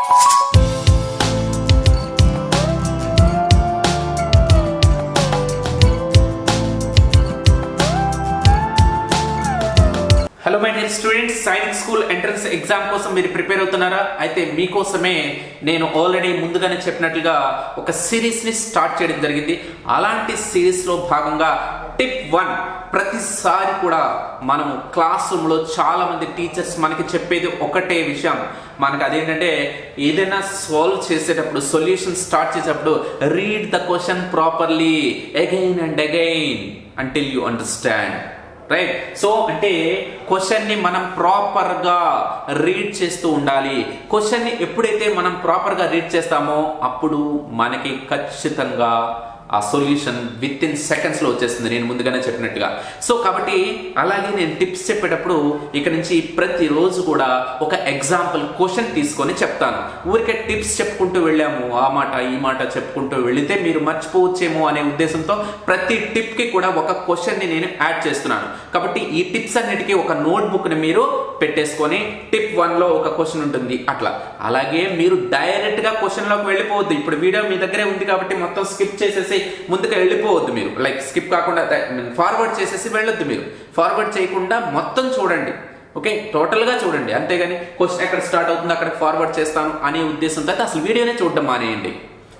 Hello my dear students, Sainik school entrance exam కోసం మీరు prepare అవుతున్నారా? అయితే మీకోసమే నేను ఆల్రెడీ ముందుగానే చెప్పినట్లుగా ఒక సిరీస్ని స్టార్ట్ చేయడం జరిగింది. అలాంటి సిరీస్లో భాగంగా టిప్ 1. ప్రతిసారి కూడా మనము క్లాస్ రూమ్లో చాలా మంది టీచర్స్ మనకి చెప్పేది ఒకటే విషయం. మనకు అదేంటంటే ఏదైనా సాల్వ్ చేసేటప్పుడు, సొల్యూషన్ స్టార్ట్ చేసేటప్పుడు read the question properly again and again until you understand. Right? So అంటే క్వశ్చన్ ని మనం ప్రాపర్ గా రీడ్ చేస్తూ ఉండాలి. క్వశ్చన్ ని ఎప్పుడైతే మనం ప్రాపర్ గా రీడ్ చేస్తామో అప్పుడు మనకి ఖచ్చితంగా ఆ సొల్యూషన్ విత్ ఇన్ సెకండ్స్ లో వచ్చేస్తుంది, నేను ముందుగానే చెప్పినట్టుగా. సో కాబట్టి అలాగే నేను టిప్స్ చెప్పేటప్పుడు ఇక నుంచి ప్రతిరోజు కూడా ఒక ఎగ్జాంపుల్ క్వశ్చన్ తీసుకొని చెప్తాను. ఊరికే టిప్స్ చెప్పుకుంటూ వెళ్ళాము, ఆ మాట ఈ మాట చెప్పుకుంటూ వెళితే మీరు మర్చిపోవచ్చేమో అనే ఉద్దేశంతో ప్రతి టిప్ కి కూడా ఒక క్వశ్చన్ ని నేను యాడ్ చేస్తున్నాను. కాబట్టి ఈ టిప్స్ అన్నిటికీ ఒక నోట్ బుక్ ని మీరు పెట్టేసుకొని టిప్ 1 లో ఒక క్వశ్చన్ ఉంటుంది అట్లా. అలాగే మీరు డైరెక్ట్ గా క్వశ్చన్ లోకి వెళ్ళిపోవద్దు. ఇప్పుడు వీడియో మీ దగ్గరే ఉంది కాబట్టి మొత్తం స్కిప్ చేసేసి ముందుకు వెళ్ళిపోవద్దు. మీరు లైక్ స్కిప్ కాకుండా ఫార్వర్డ్ చేసేసి వెళ్ళొద్దు. మీరు ఫార్వర్డ్ చేయకుండా మొత్తం చూడండి. ఓకే, టోటల్ గా చూడండి. అంతేగాని క్వశ్చన్ ఎక్కడ స్టార్ట్ అవుతుందో అక్కడ ఫార్వర్డ్ చేస్తాను అనే ఉద్దేశంతో అయితే అసలు వీడియోనే చూడడం మానేయండి.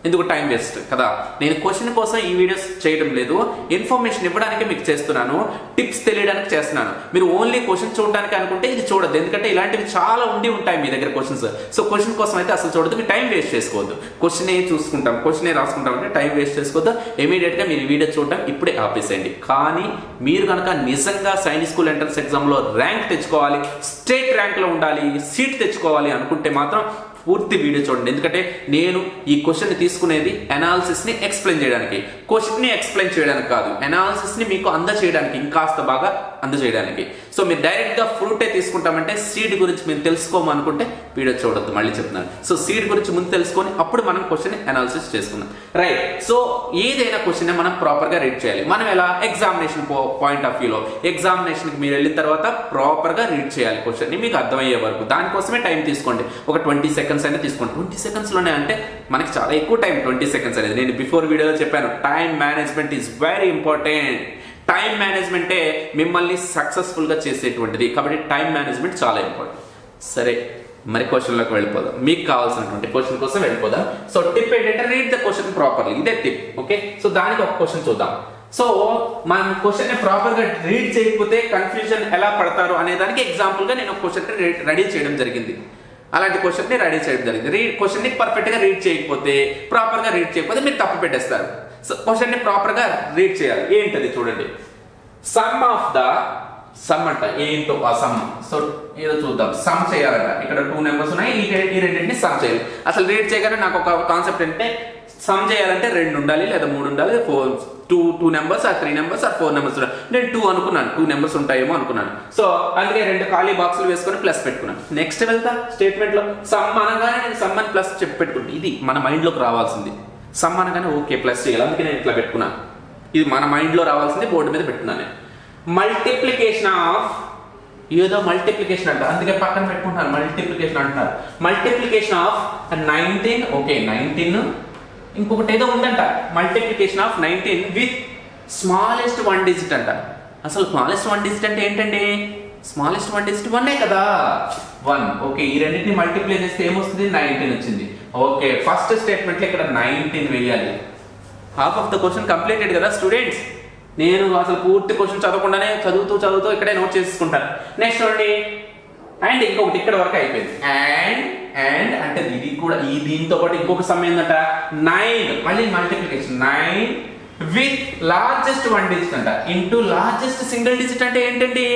ఎందుకు? టైం వేస్ట్ కదా. నేను క్వశ్చన్ కోసం ఈ వీడియోస్ చేయడం లేదు, ఇన్ఫర్మేషన్ ఇవ్వడానికి మీకు చేస్తున్నాను, టిప్స్ తెలియడానికి చేస్తున్నాను. మీరు ఓన్లీ క్వశ్చన్ చూడడానికి అనుకుంటే ఇది చూడద్దు, ఎందుకంటే ఇలాంటివి చాలా ఉంటాయి మీ దగ్గర క్వశ్చన్స్. సో క్వశ్చన్ కోసం అయితే అసలు చూడద్దు, మీరు టైం వేస్ట్ చేసుకోవద్దు. క్వశ్చన్ చూసుకుంటాం, క్వశ్చన్ రాసుకుంటాం అంటే టైం వేస్ట్ చేసుకోవద్దు. ఇమీడియట్ గా మీరు వీడియో చూడటం ఇప్పుడే ఆపేసేయండి. కానీ మీరు కనుక నిజంగా సైనిక్ స్కూల్ ఎంట్రన్స్ ఎగ్జామ్ లో ర్యాంక్ తెచ్చుకోవాలి, స్టేట్ ర్యాంక్ లో ఉండాలి, సీట్ తెచ్చుకోవాలి అనుకుంటే మాత్రం పూర్తి వీడియో చూడండి. ఎందుకంటే నేను ఈ క్వశ్చన్ ని తీసుకునేది అనాలిసిస్ ని ఎక్స్ప్లెయిన్ చేయడానికి, క్వశ్చన్ ని ఎక్స్ప్లెయిన్ చేయడానికి కాదు, అనాలిసిస్ ని మీకు అందజేయడానికి, ఇంకాస్త బాగా అందజేయడానికి. సో మీరు డైరెక్ట్ గా ఫ్రూటే తీసుకుంటామంటే సీడ్ గురించి మీరు తెలుసుకోమనుకుంటే వీడియో చూడొద్దు, మళ్ళీ చెప్తున్నాను. సో సీడ్ గురించి ముందు తెలుసుకొని అప్పుడు మనం క్వశ్చన్ అనాలిసిస్ చేసుకుందాం. రైట్? సో ఏదైనా క్వశ్చన్ మనం ప్రాపర్ గా రీడ్ చేయాలి. మనం ఎలా? ఎగ్జామినేషన్ పాయింట్ ఆఫ్ వ్యూలో ఎగ్జామినేషన్ కి మీరు వెళ్ళిన తర్వాత ప్రాపర్ గా రీడ్ చేయాలి క్వశ్చన్ ని, మీకు అర్థమయ్యే వరకు. దానికోసమే టైం తీసుకోండి. ఒక 20 సెకండ్స్ అయినా తీసుకోండి. 20 సెకండ్స్ లోనే అంటే మనకి చాలా ఎక్కువ టైం. 20 సెకండ్స్ అనేది నేను బిఫోర్ వీడియోలో చెప్పాను. Time management is very important. Time మేనేజ్మెంటే మిమ్మల్ని సక్సెస్ఫుల్ గా చేసేటువంటిది. కాబట్టి టైం మేనేజ్మెంట్ చాలా ఇంపార్టెంట్. సరే, మరి క్వశ్చన్లోకి వెళ్ళిపోదాం. మీకు కావాల్సినటువంటి క్వశ్చన్ కోసం వెళ్ళిపోదాం. సో టిప్ ఏంటంటే రీడ్ ద క్వశ్చన్ ప్రాపర్లీ. ఇదే టిప్. ఓకే, సో దానికి ఒక క్వశ్చన్ చూద్దాం. సో మనం క్వశ్చన్ ని ప్రాపర్ గా రీడ్ చేయకపోతే కన్ఫ్యూజన్ ఎలా పడతారు అనే దానికి ఎగ్జాంపుల్ గా నేను ఒక క్వశ్చన్ రెడీ చేయడం జరిగింది. అలాంటి క్వశ్చన్ ని రెడీ చేయడం జరిగింది. క్వశ్చన్ ని పర్ఫెక్ట్ గా రీడ్ చేయకపోతే, ప్రాపర్ గా రీడ్ చేయకపోతే మీరు తప్పు పెట్టేస్తారు. సో క్వశ్చన్ ని ప్రాపర్ గా రీడ్ చేయాలి. ఏంటది చూడండి. సమ్ ఆఫ్ ద సమ్ అంట. ఏంటో ఆ సమ్. సో ఏదో చూద్దాం. సమ్ చేయాలంట. ఇక్కడ 2 నెంబర్స్ ఉన్నాయి, ఈ రెండింటిని సమ్ చేయాలి. అసలు రీడ్ చేయగానే నాకు ఒక కాన్సెప్ట్ ఏంటంటే సమ్ చేయాలంటే 2 ఉండాలి లేదా 3 ఉండాలి, 2 numbers or 3 numbers or 4 numbers. నేను 2 అనుకున్నాను, 2 నెంబర్స్ ఉంటాయేమో అనుకున్నాను. సో అందుకే 2 ఖాళీ బాక్సులు వేసుకొని ప్లస్ పెట్టుకున్నాను. నెక్స్ట్ వెళ్తా స్టేట్మెంట్ లో సమ్ అనగానే నేను సమ్ అని ప్లస్ చెప్పి పెట్టుకుంటాను. ఇది మన మైండ్ లోకి రావాల్సింది. సమ్ అనగానే ఓకే ప్లస్ చేయాలి, అందుకే నేను ఇట్లా పెట్టుకున్నాను. ఇది మన మైండ్ లో రావాల్సింది, బోర్డు మీద పెట్టుకున్నాను. మల్టిప్లికేషన్ ఆఫ్ ఏదో మల్టిప్లికేషన్ అంట, అందుకే పక్కన పెట్టుకుంటున్నాను. మల్టిప్లికేషన్ అంటున్నారు. Multiplication of 19. ఓకే, 19. ఇంకొకటి ఏదో ఉందంట. Multiplication of 19 with smallest 1 digit అంట. అసలు స్మాలెస్ట్ 1 డిజిట్ అంటే ఏంటండి? స్మాలెస్ట్ 1 డిజిట్ 1 కదా. 1. ఓకే, ఈ రెండింటిని మల్టిప్లై చేస్తే ఏమొస్తుంది? 19 వచ్చింది. ఓకే, ఫస్ట్ స్టేట్మెంట్ లో ఇక్కడ 19 వేయాలి. Half of the question completed కదా స్టూడెంట్స్. నేను అసలు పూర్తి క్వశ్చన్ చదవకుండానే చదువుతూ ఇక్కడే నోట్ చేసుకుంటాను. నెక్స్ట్ చూడండి. అండ్ ఇంకొకటి ఇక్కడ వరకు అయిపోయింది. అండ్ అంటే ఇది కూడా దీంతో పాటు ఇంకొక సమ్ ఏంటంట 9. మళ్ళీ మల్టిప్లికేషన్ 9 విత్ లార్జెస్ట్ 1 డిజిట్ అంట ఇంటూ లార్జెస్ట్ సింగిల్ డిజిట్ అంటే ఏంటండి?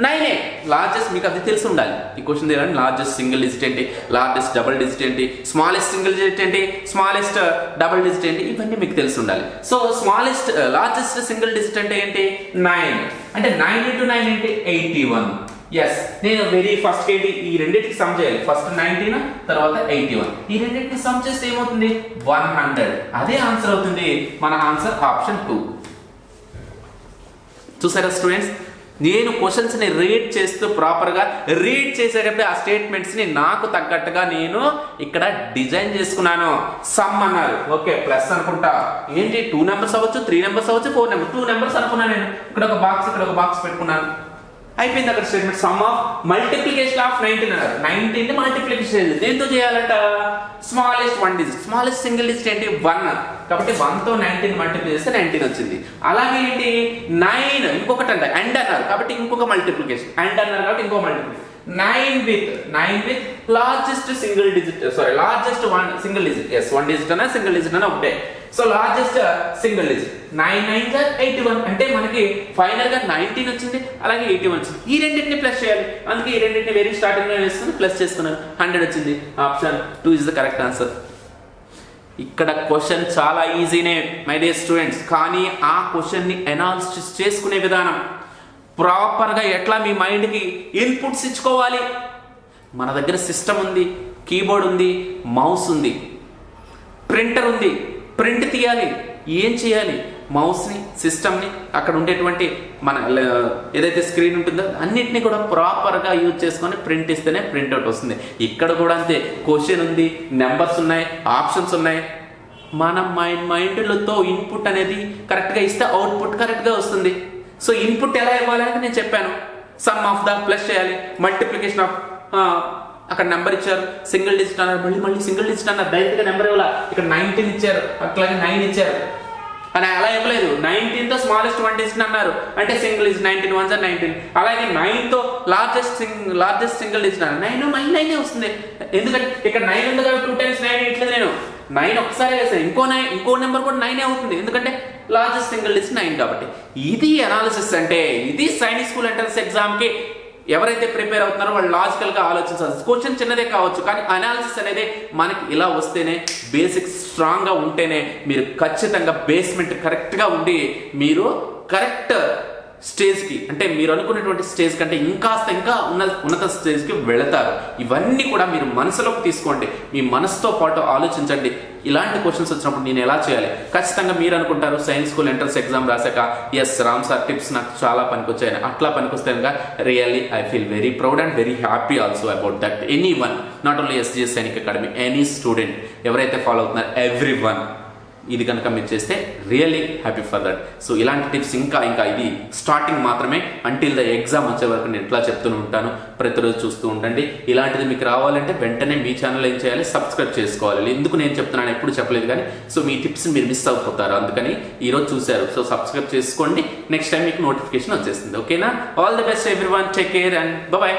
9. లార్జెస్ట్ మీకు అది తెలిసి ఉండాలి. ఈ క్వశ్చన్ దగ్గర లార్జెస్ట్ సింగిల్ డిజిట్ ఏంటి, లార్జెస్ట్ డబుల్ డిజిట్ ఏంటి, స్మాలెస్ట్ సింగిల్ డిజిట్ ఏంటి, స్మాలెస్ట్ డబుల్ డిజిట్ ఏంటి, ఇవన్నీ మీకు తెలిసి ఉండాలి. సో లార్జెస్ట్ సింగిల్ డిజిట్ అంటే ఏంటి? 9. అంటే 9 into 9 ఏంటి? 81. ఎస్, నేను వెరీ ఫస్ట్ ఏంటి ఈ రెండింటికి సమ్ చేయాలి. ఫస్ట్ 19 తర్వాత 81. ఈ రెండింటిని సమ్ చేస్తే ఏమవుతుంది? 100. అదే ఆన్సర్ అవుతుంది. మన ఆన్సర్ ఆప్షన్ 2. చూసారా స్టూడెంట్స్? నేను క్వశ్చన్స్ని రీడ్ చేస్తూ ప్రాపర్గా రీడ్ చేసేటప్పుడు ఆ స్టేట్మెంట్స్ని నాకు తగ్గట్టుగా నేను ఇక్కడ డిజైన్ చేసుకున్నాను. సమ్ అన్నారు, ఓకే ప్లస్ అనుకుంటా. ఏంటి 2 నెంబర్స్ అవ్వచ్చు, 3 నెంబర్స్ అవ్వచ్చు, 4 నెంబర్స్, 2 నెంబర్స్ అనుకున్నాను నేను. ఇక్కడ ఒక బాక్స్, ఇక్కడ ఒక బాక్స్ పెట్టుకున్నాను. అయిపోయింది అక్కడ statement. Some of multiplication of 19 అన్నారు. 19 మల్టిప్లికేషన్ దేంతో చేయాలంట? Smallest 1 digit. Smallest single digit ఏంటి? 1. కాబట్టి 1 తో 19 మల్టిప్లై చేస్తే 19 వచ్చింది. అలాగే ఏంటి 9 ఇంకొకటి అంట అండ్ అన్నారు కాబట్టి ఇంకొక మల్టిప్లికేషన్. అండ్ అన్నారు కాబట్టి ఇంకో multiplication. 9 with largest single digit, largest one single digit. Yes, 1 digit అన్న సింగిల్ డిజిట్ అన్న ఒకటే. సో లార్జెస్ట్ సింగిల్ డిజిట్ 9 9 81 అంటే మనకి ఫైనల్ గా 19 వచ్చింది, అలాగే 81 వచ్చింది. ఈ రెండింటిని ప్లస్ చేయాలి. అందుకే ఈ రెండింటిని వెరీ స్టార్టింగ్ లో వేసుకుని ప్లస్ చేసుకున్నాను. 100 వచ్చింది. Option 2 is the correct answer. ఇక్కడ క్వశ్చన్ చాలా ఈజీనే మై డియర్ స్టూడెంట్స్, కానీ ఆ క్వశ్చన్ ని అనాలిసిస్ చేసుకునే విధానం ప్రాపర్గా ఎట్లా మీ మైండ్కి ఇన్పుట్స్ ఇచ్చుకోవాలి. మన దగ్గర సిస్టమ్ ఉంది, కీబోర్డ్ ఉంది, మౌస్ ఉంది, ప్రింటర్ ఉంది. ప్రింట్ తీయాలి, ఏం చేయాలి? మౌస్ని, సిస్టమ్ని, అక్కడ ఉండేటువంటి మన ఏదైతే స్క్రీన్ ఉంటుందో అన్నిటిని కూడా ప్రాపర్గా యూజ్ చేసుకొని ప్రింట్ ఇస్తేనే ప్రింట్అవుట్ వస్తుంది. ఇక్కడ కూడా అంతే. క్వశ్చన్ ఉంది, నెంబర్స్ ఉన్నాయి, ఆప్షన్స్ ఉన్నాయి. మన మైండ్లతో ఇన్పుట్ అనేది కరెక్ట్గా ఇస్తే అవుట్పుట్ కరెక్ట్గా వస్తుంది. సో ఇన్పుట్ ఎలా ఇవ్వాలని నేను చెప్పాను. సమ్ ఆఫ్ ద ప్లస్ చేయాలి, మల్టిప్లికేషన్ ఆఫ్ అక్కడ నెంబర్ ఇచ్చారు, సింగిల్ డిజిట్ అన్నారు, మళ్ళీ సింగిల్ డిజిట్ అన్నారు, డైరెక్ట్గా నెంబర్ ఇవ్వాల. ఇక్కడ 19 ఇచ్చారు, అట్లాగే 9 ఇచ్చారు అని అలా ఇవ్వలేదు. 19 తో స్మాలెస్ట్ 1 డిజిట్ అన్నారు అంటే సింగిల్ డిజిట్ 19 1 19. అలాగే 9 తో లార్జెస్ట్ సింగిల్ డిజిట్ అన్నారు. 9 మళ్ళీ 9 వస్తుంది. ఎందుకంటే ఇక్కడ 9 ఉంది కాబట్టి 2 times 9 ఇట్లేదు. నేను 9 ఒకసారి వేసాను, ఇంకో నెంబర్ కూడా 9 అవుతుంది. ఎందుకంటే లార్జెస్ట్ సింగిల్ డిజిట్ 9 కాబట్టి. ఇది అనాలిసిస్ అంటే. ఇది సైనిక్ స్కూల్ ఎంట్రన్స్ ఎగ్జామ్కి ఎవరైతే ప్రిపేర్ అవుతున్నారో వాళ్ళు లాజికల్గా ఆలోచించాలి. క్వశ్చన్ చిన్నదే కావచ్చు, కానీ అనాలిసిస్ అనేది మనకి ఇలా వస్తేనే, బేసిక్స్ స్ట్రాంగ్గా ఉంటేనే మీరు ఖచ్చితంగా బేస్మెంట్ కరెక్ట్గా ఉండి మీరు కరెక్ట్ స్టేజ్కి, అంటే మీరు అనుకున్నటువంటి స్టేజ్ కంటే ఇంకా ఉన్నత స్టేజ్కి వెళతారు. ఇవన్నీ కూడా మీరు మనసులోకి తీసుకోండి, మీ మనసుతో పాటు ఆలోచించండి. ఇలాంటి క్వశ్చన్స్ వచ్చినప్పుడు నేను ఎలా చేయాలి? ఖచ్చితంగా మీరు అనుకుంటారు సైన్స్ స్కూల్ ఎంట్రన్స్ ఎగ్జామ్ రాశాక ఎస్ రామ్ సార్ టిప్స్ నాకు చాలా పనికొచ్చాయని. అట్లా పనికొస్తే కనుక really I feel very proud and very happy also about that. Any one, not only SGS Sainik academy, any student ఎవరైతే ఫాలో అవుతున్నారో ఎవ్రీ వన్, ఇది కనుక మీరు చేస్తే really happy for that. So ఇలాంటి టిప్స్ ఇంకా ఇది స్టార్టింగ్ మాత్రమే. అంటిల్ ద ఎగ్జామ్ వచ్చే వరకు నేను ఇట్లా చెప్తూనే ఉంటాను. ప్రతిరోజు చూస్తూ ఉండండి. ఇలాంటిది మీకు రావాలంటే వెంటనే మీ ఛానల్ ఏం చేయాలి? సబ్స్క్రైబ్ చేసుకోవాలి. ఎందుకు నేను చెప్తున్నాను ఎప్పుడు చెప్పలేదు, కానీ సో మీ టిప్స్ మీరు మిస్ అయిపోతారు. అందుకని ఈరోజు చూశారు, సో సబ్స్క్రైబ్ చేసుకోండి. నెక్స్ట్ టైం మీకు నోటిఫికేషన్ వచ్చేస్తుంది. ఓకేనా? All the best everyone, take care and bye.